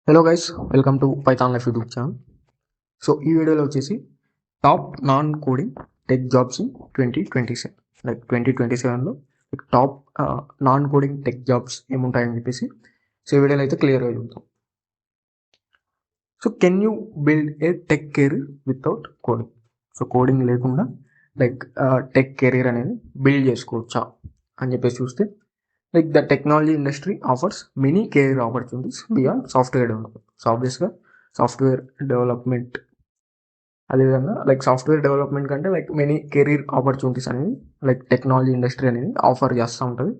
Hello guys, welcome to Python life YouTube channel. So ఈ వీడియోలో వచ్చేసి top non coding tech jobs in 2027. Like 2027లో top non coding tech jobs ఏముంటాయని చెప్పేసి so ఈ వీడియోలో అయితే క్లియర్గా చూద్దాం. So can you build a tech career without coding? So coding లేకుండా లైక్ టెక్ కెరీర్ అనేది బిల్డ్ చేసుకోవచ్చా అని చెప్పేసి చూస్తే, like the technology industry offers many career opportunities beyond software development. So obviously software development అదేవిధంగా లైక్ సాఫ్ట్వేర్ డెవలప్మెంట్ కంటే like many career opportunities అనేది like technology industry అనేది ఆఫర్ చేస్తూ ఉంటుంది.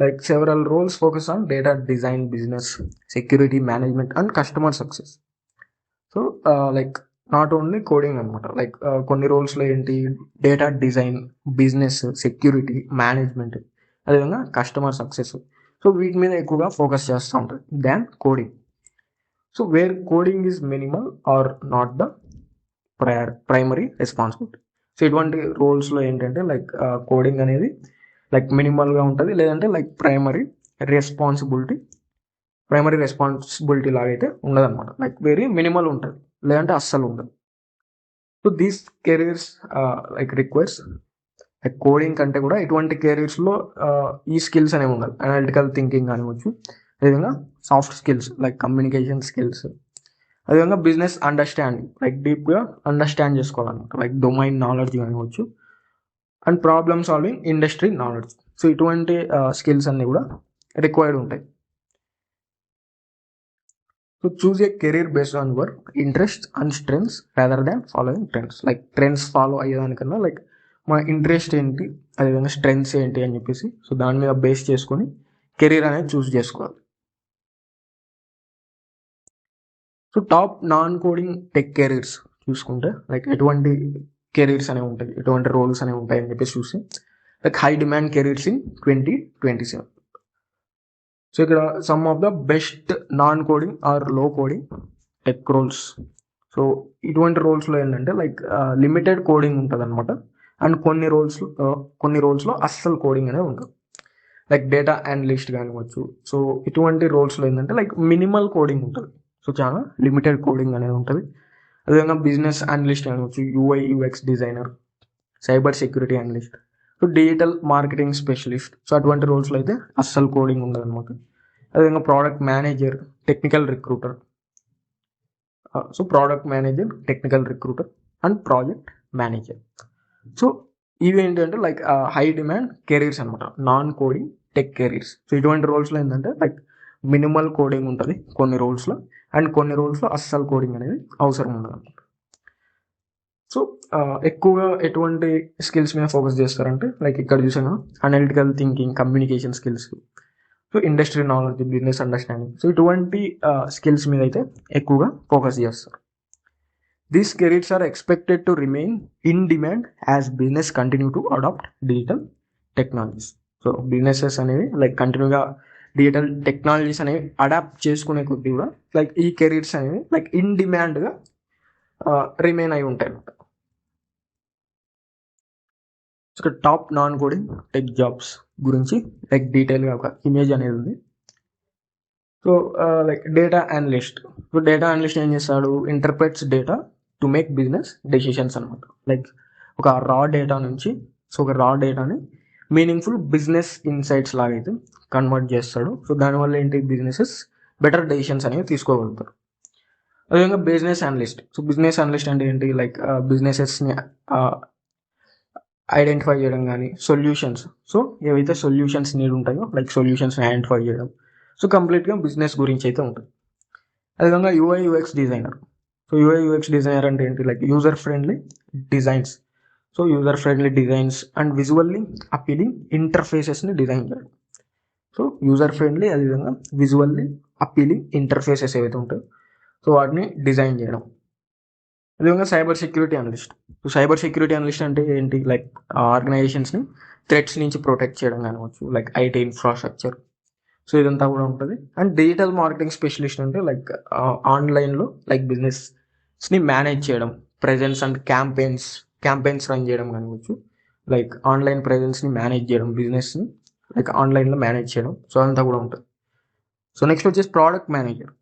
Like several roles focus on data design, business, security management and customer success. So like not only coding అనమాట. Like కొన్ని రోల్స్లో ఏంటి, data design, business, security management, అదేవిధంగా customer success. So వీటి మీద ఎక్కువగా ఫోకస్ చేస్తూ ఉంటుంది than coding. So where coding is minimal or not the primary responsibility. So ఇటువంటి రోల్స్లో ఏంటంటే లైక్ కోడింగ్ అనేది లైక్ మినిమల్గా ఉంటుంది, లేదంటే లైక్ ప్రైమరీ రెస్పాన్సిబిలిటీ లాగైతే ఉండదు అనమాట. లైక్ వెరీ మినిమల్ ఉంటుంది, లేదంటే అస్సలు ఉండదు. So these careers like requires coding కంటే కూడా ఇటువంటి కెరీర్స్లో ఈ స్కిల్స్ అనేవి ఉండాలి. అనలిటికల్ థింకింగ్ కానివచ్చు, అదేవిధంగా soft skills like communication skills, అదేవిధంగా బిజినెస్ అండర్స్టాండింగ్ లైక్ డీప్గా అండర్స్టాండ్ చేసుకోవాలన్నమాట, లైక్ డొమైన్ నాలెడ్జ్ కానివచ్చు, and problem solving, industry knowledge. So ఇటువంటి స్కిల్స్ అన్నీ కూడా రిక్వైర్డ్ ఉంటాయి. So choose a career based on your interest and strengths rather than following trends. Like trends follow అయ్యేదానికన్నా like మన interest ఏంటి, అదేవిధంగా స్ట్రెంగ్స్ ఏంటి అని చెప్పేసి సో దాని మీద బేస్ చేసుకొని కెరీర్ అనేది చూస్ చేసుకోవాలి. So top non coding tech careers చూసుకుంటే లైక్ ఎటువంటి కెరీర్స్ అనేవి ఉంటాయి, ఎటువంటి రోల్స్ అనేవి ఉంటాయి అని చెప్పేసి చూసి like high demand careers in 2027. So ఇక్కడ some of the best non coding or low coding tech roles. So ఇటువంటి రోల్స్లో ఏంటంటే లైక్ లిమిటెడ్ కోడింగ్ ఉంటుంది అనమాట. అండ్ కొన్ని రోల్స్లో అస్సలు కోడింగ్ అనేది ఉంటుంది, లైక్ డేటా అనలిస్ట్ కానివచ్చు. సో ఇటువంటి రోల్స్లో ఏంటంటే లైక్ మినిమల్ కోడింగ్ ఉంటుంది, సో చాలా లిమిటెడ్ కోడింగ్ అనేది ఉంటుంది. అదేవిధంగా బిజినెస్ అనలిస్ట్ కానివచ్చు, UI UX designer, cyber security analyst, so digital marketing specialist. So అటువంటి రోల్స్లో అయితే అస్సలు కోడింగ్ ఉండదు అనమాట. అదేవిధంగా product manager, technical recruiter. So product manager, technical recruiter and project manager. So ఇవి ఏంటంటే లైక్ హై డిమాండ్ కెరీర్స్ అనమాట, non coding tech careers. So ఇటువంటి రోల్స్లో ఏంటంటే లైక్ మినిమల్ కోడింగ్ ఉంటుంది కొన్ని రోల్స్లో, అండ్ కొన్ని రోల్స్లో అస్సలు కోడింగ్ అనేది అవసరం ఉండదు అనమాట. సో ఎక్కువగా ఎటువంటి స్కిల్స్ మీద ఫోకస్ చేస్తారంటే లైక్ ఇక్కడ చూసాను analytical thinking, communication skills, so industry knowledge, business understanding. So ఇటువంటి స్కిల్స్ మీద అయితే ఎక్కువగా ఫోకస్ చేస్తారు. These careers are expected to remain in demand as business continue to adopt digital technologies. So businesses అనేవి like కంటిన్యూగా digital technologies అనేవి adapt చేసుకునే కొద్దీ కూడా లైక్ ఈ కెరీర్స్ అనేవి లైక్ ఇన్ డిమాండ్గా రిమైన్ అయి ఉంటాయి అన్నమాట. ఇక్కడ top non coding tech jobs గురించి లైక్ డీటెయిల్గా ఒక ఇమేజ్ అనేది ఉంది. So like data analyst. So data analyst ఏం చేస్తాడు, interprets data to make business decisions అనమాట. లైక్ ఒక రా డేటాని మీనింగ్ఫుల్ బిజినెస్ ఇన్సైట్స్ లాగా అయితే కన్వర్ట్ చేస్తాడు. సో దానివల్ల ఏంటి, బిజినెసెస్ బెటర్ డెసిషన్స్ అనేవి తీసుకోగలుగుతారు. అదేవిధంగా business analyst. So business analyst అంటే ఏంటి, లైక్ బిజినెసెస్ని ఐడెంటిఫై చేయడం కానీ సొల్యూషన్స్, సో ఏవైతే సొల్యూషన్స్ నీడ్ ఉంటాయో లైక్ సొల్యూషన్స్ని ఐడెంటిఫై చేయడం. సో కంప్లీట్గా బిజినెస్ గురించి అయితే ఉంటుంది. అదేవిధంగా UI UX designer. So UI UX designer అంటే ఏంటి, like user friendly designs. So user friendly designs and visually appealing ఇంటర్ఫేసెస్ని డిజైన్ చేయడం. సో యూజర్ ఫ్రెండ్లీ, అదేవిధంగా విజువల్లీ అపీలింగ్ ఇంటర్ఫేసెస్ ఏవైతే ఉంటాయో సో వాటిని డిజైన్ చేయడం. అదేవిధంగా cyber security analyst. So cyber security analyst అంటే ఏంటి, లైక్ ఆర్గనైజేషన్స్ని థ్రెట్స్ నుంచి ప్రొటెక్ట్ చేయడం కానివచ్చు, లైక్ ఐటీ ఇన్ఫ్రాస్ట్రక్చర్. సో ఇదంతా కూడా ఉంటుంది. అండ్ డిజిటల్ మార్కెటింగ్ స్పెషలిస్ట్ అంటే లైక్ ఆన్లైన్లో లైక్ బిజినెస్ని మేనేజ్ చేయడం, ప్రెజెన్స్ అండ్ క్యాంపెయిన్స్ రన్ చేయడం కానివచ్చు, లైక్ ఆన్లైన్ ప్రెజెన్స్ని మేనేజ్ చేయడం, బిజినెస్ని లైక్ ఆన్లైన్లో మేనేజ్ చేయడం. సో అదంతా కూడా ఉంటుంది. సో నెక్స్ట్ వచ్చేసి ప్రోడక్ట్ మేనేజర్.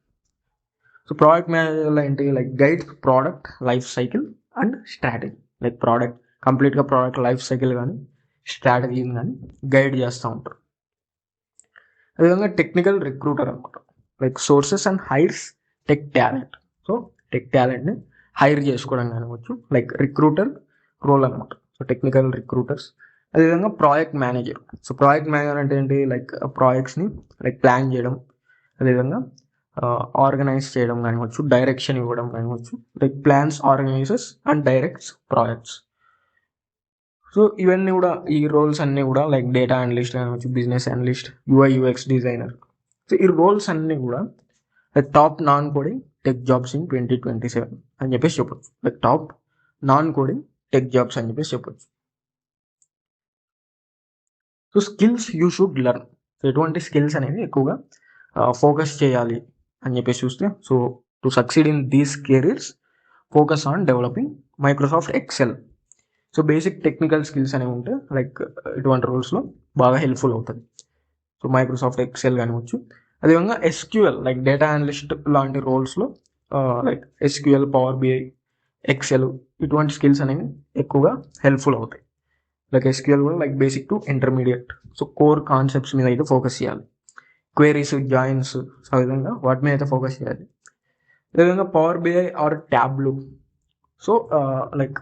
సో ప్రోడక్ట్ మేనేజర్లో ఏంటి like guide product life cycle and strategy, like కంప్లీట్గా ప్రోడక్ట్ లైఫ్ సైకిల్ కానీ స్ట్రాటజీని కానీ గైడ్ చేస్తూ ఉంటారు. అదేవిధంగా టెక్నికల్ రిక్రూటర్ అనమాట, like sources and hires tech talent. So tech టాలెంట్ని హైర్ చేసుకోవడం కానివచ్చు, లైక్ రిక్రూటర్ రోల్ అనమాట. So technical recruiters. అదేవిధంగా project manager. So project manager అంటే ఏంటి లైక్ ప్రాజెక్ట్స్ని లైక్ ప్లాన్ చేయడం, అదేవిధంగా ఆర్గనైజ్ చేయడం కానివచ్చు, డైరెక్షన్ ఇవ్వడం కానివచ్చు, like plans, organizers and directs projects. So ఇవన్నీ కూడా ఈ రోల్స్ అన్నీ కూడా లైక్ డేటా అనలిస్ట్ కానివచ్చు, business analyst, UI UX designer. So ఈ రోల్స్ అన్నీ కూడా like top non coding tech jobs in 2027 అని చెప్పేసి చెప్పొచ్చు. Like top non coding tech jobs అని చెప్పేసి చెప్పొచ్చు. So skills you should learn. So ఎటువంటి స్కిల్స్ అనేవి ఎక్కువగా ఫోకస్ చేయాలి అని చెప్పేసి చూస్తే, so to succeed in these careers focus on developing Microsoft Excel. So basic technical skills అనేవి ఉంటే లైక్ ఇటువంటి రోల్స్లో బాగా హెల్ప్ఫుల్ అవుతుంది. సో మైక్రోసాఫ్ట్ ఎక్సెల్ కానివచ్చు, అదేవిధంగా ఎస్క్యూఎల్ లైక్ డేటా అనలిస్ట్ లాంటి రోల్స్లో like SQL, power BI, excel ఇటువంటి స్కిల్స్ అనేవి ఎక్కువగా హెల్ప్ఫుల్ అవుతాయి. లైక్ ఎస్క్యూఎల్ కూడా like basic to intermediate. So core concepts మీద అయితే ఫోకస్ చేయాలి. క్వెరీస్, జాయిన్స్, ఆ విధంగా వాటి మీద అయితే ఫోకస్ చేయాలి. అదేవిధంగా Power BI or Tableau. So like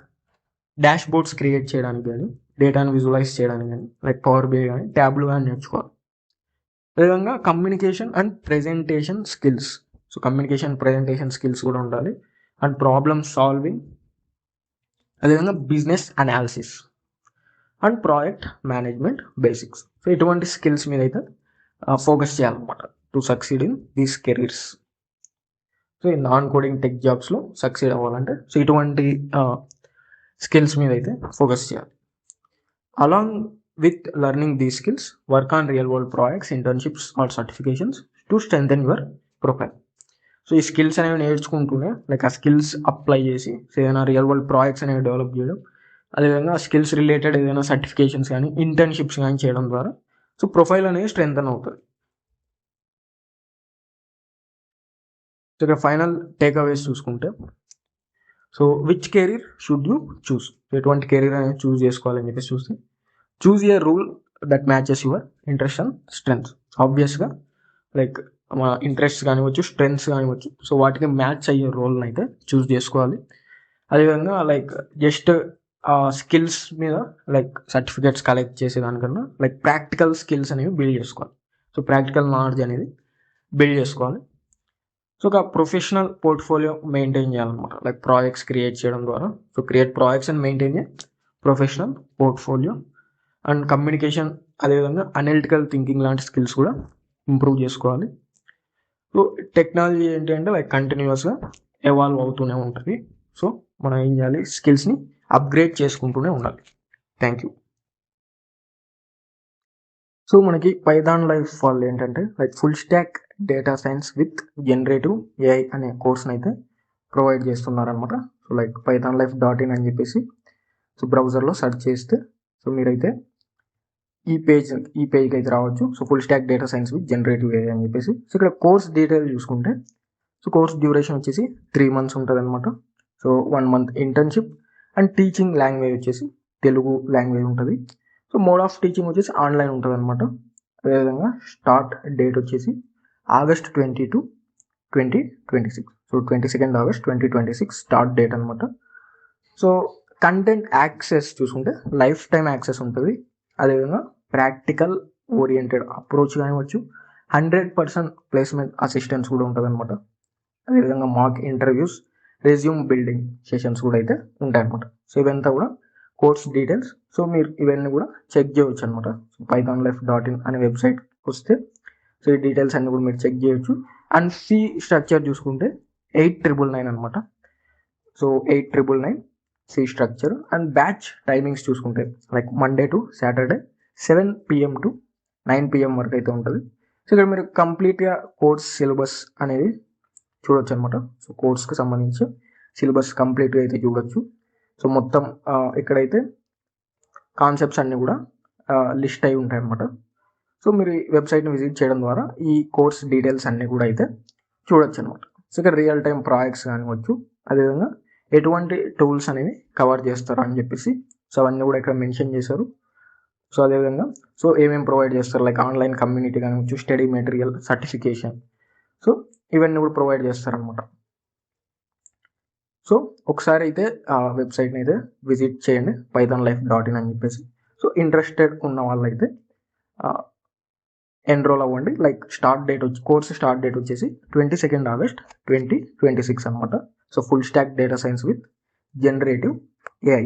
dashboards create చేయడానికి కానీ, డేటాను విజువలైజ్ చేయడానికి కానీ లైక్ పవర్ బిఐ కానీ ట్యాబ్లూ కానీ నేర్చుకోవాలి. అదేవిధంగా communication and presentation skills. So communication presentation skills కూడా ఉండాలి. అండ్ ప్రాబ్లమ్ సాల్వింగ్, అదేవిధంగా business analysis and project management basics. So ఇటువంటి స్కిల్స్ మీద అయితే ఫోకస్ చేయాలన్నమాట to succeed in these careers. So ఈ నాన్ కోడింగ్ టెక్ జాబ్స్లో సక్సీడ్ అవ్వాలంటే సో ఇటువంటి స్కిల్స్ మీద అయితే ఫోకస్ చేయాలి. Along with learning these skills work on real world projects, internships or certifications to strengthen your profile. So ఈ skills అనేవి నేర్చుకుంటూనే లైక్ ఆ స్కిల్స్ అప్లై చేసి ఏదైనా రియల్ వరల్డ్ ప్రాజెక్ట్స్ అనేవి డెవలప్ చేయడం, అదేవిధంగా స్కిల్స్ రిలేటెడ్ ఏదైనా సర్టిఫికేషన్స్ కానీ ఇంటర్న్షిప్స్ కానీ చేయడం ద్వారా సో ప్రొఫైల్ అనేది స్ట్రెంథెన్ అవుతుంది. సో ఇక్కడ ఫైనల్ టేక్అవేస్ చూసుకుంటే, so which career should you choose. ఎటువంటి కెరీర్ అనేది చూస్ చేసుకోవాలని చెప్పేసి చూస్తే, choose a role that matches your interest and strengths. ఆబ్వియస్గా లైక్ మా ఇంట్రెస్ట్ కానివచ్చు, స్ట్రెంగ్స్ కానివచ్చు, సో వాటికి మ్యాచ్ అయ్యే రోల్ని అయితే చూస్ చేసుకోవాలి. అదేవిధంగా లైక్ జస్ట్ స్కిల్స్ మీద లైక్ సర్టిఫికేట్స్ కలెక్ట్ చేసేదానికన్నా లైక్ ప్రాక్టికల్ స్కిల్స్ అనేవి బిల్డ్ చేసుకోవాలి. సో ప్రాక్టికల్ నాలెడ్జ్ అనేది బిల్డ్ చేసుకోవాలి. సో ఒక ప్రొఫెషనల్ పోర్ట్ఫోలియో మెయింటైన్ చేయాలన్నమాట, లైక్ ప్రాజెక్ట్స్ క్రియేట్ చేయడం ద్వారా. So create projects and maintain a professional portfolio. And communication, అదేవిధంగా అనలిటికల్ థింకింగ్ లాంటి స్కిల్స్ కూడా ఇంప్రూవ్ చేసుకోవాలి. సో టెక్నాలజీ ఏంటి అంటే లైక్ కంటిన్యూస్గా ఎవాల్వ్ అవుతూనే ఉంటుంది. సో మనం ఏం చేయాలి, స్కిల్స్ని అప్గ్రేడ్ చేసుకుంటూనే ఉండాలి. Thank you. సో మనకి పైథాన్ లైఫ్ వాళ్ళు ఏంటంటే like full stock data science with generative AI అనే కోర్స్ని అయితే ప్రొవైడ్ చేస్తున్నారనమాట. సో లైక్ pythonlife.in అని చెప్పేసి సో బ్రౌజర్లో సెర్చ్ చేస్తే సో మీరైతే ఈ పేజ్కి అయితే రావచ్చు. So full stock data science with generative AI అని చెప్పేసి. సో ఇక్కడ కోర్స్ డీటెయిల్ చూసుకుంటే సో కోర్స్ డ్యూరేషన్ వచ్చేసి 3 months ఉంటుంది అనమాట. So 1 month internship and teaching language వచ్చేసి తెలుగు లాంగ్వేజ్ ఉంటుంది. సో మోడ్ ఆఫ్ టీచింగ్ వచ్చేసి ఆన్లైన్ ఉంటుంది అనమాట. అదేవిధంగా స్టార్ట్ డేట్ వచ్చేసి August 22, 2026. So 22nd August 2026 start date అనమాట. సో కంటెంట్ యాక్సెస్ చూసుకుంటే లైఫ్ టైం యాక్సెస్ ఉంటుంది. అదేవిధంగా practical oriented approach కానివచ్చు, 100% placement assistance కూడా ఉంటుంది అనమాట. అదేవిధంగా mock interviews, resume building sessions కూడా అయితే ఉంటాయి అనమాట. సో ఇవంతా కూడా కోర్స్ డీటెయిల్స్. సో మీరు ఇవన్నీ కూడా చెక్ చేయవచ్చు అనమాట. సో pythonlife.in అనే వెబ్సైట్ వస్తే సో ఈ డీటెయిల్స్ అన్ని కూడా మీరు చెక్ చేయొచ్చు. అండ్ ఫీ స్ట్రక్చర్ చూసుకుంటే 8,999 అనమాట. So 8,999 fee structure. And batch timings చూసుకుంటే like Monday to Saturday 7 PM to 9 PM వరకు అయితే ఉంటుంది. సో ఇక్కడ మీరు కంప్లీట్గా కోర్స్ సిలబస్ అనేది చూడొచ్చు అనమాట. సో కోర్స్కి సంబంధించి సిలబస్ కంప్లీట్గా అయితే చూడొచ్చు. సో మొత్తం ఇక్కడైతే కాన్సెప్ట్స్ అన్నీ కూడా లిస్ట్ అయి ఉంటాయి అనమాట. సో మీరు ఈ వెబ్సైట్ని విజిట్ చేయడం ద్వారా ఈ కోర్స్ డీటెయిల్స్ అన్నీ కూడా అయితే చూడొచ్చు అనమాట. సో ఇక్కడ రియల్ టైం ప్రాజెక్ట్స్ కానివచ్చు, అదేవిధంగా ఎటువంటి టూల్స్ అనేవి కవర్ చేస్తారు అని చెప్పేసి సో అవన్నీ కూడా ఇక్కడ మెన్షన్ చేశారు. సో అదేవిధంగా సో ఏమేమి ప్రొవైడ్ చేస్తారు, లైక్ ఆన్లైన్ కమ్యూనిటీ కానివచ్చు, స్టడీ మెటీరియల్, సర్టిఫికేషన్, సో ఇవన్నీ కూడా ప్రొవైడ్ చేస్తారనమాట. సో ఒకసారి అయితే ఆ వెబ్సైట్ని అయితే విజిట్ చేయండి, pythonlife.in అని చెప్పేసి. సో ఇంట్రెస్టెడ్ ఉన్న వాళ్ళైతే ఎన్రోల్ అవ్వండి. లైక్ స్టార్ట్ డేట్ వచ్చి కోర్స్ స్టార్ట్ డేట్ వచ్చేసి 22 ఆగస్ట్ 2026 అనమాట. So full stock data science with generative AI.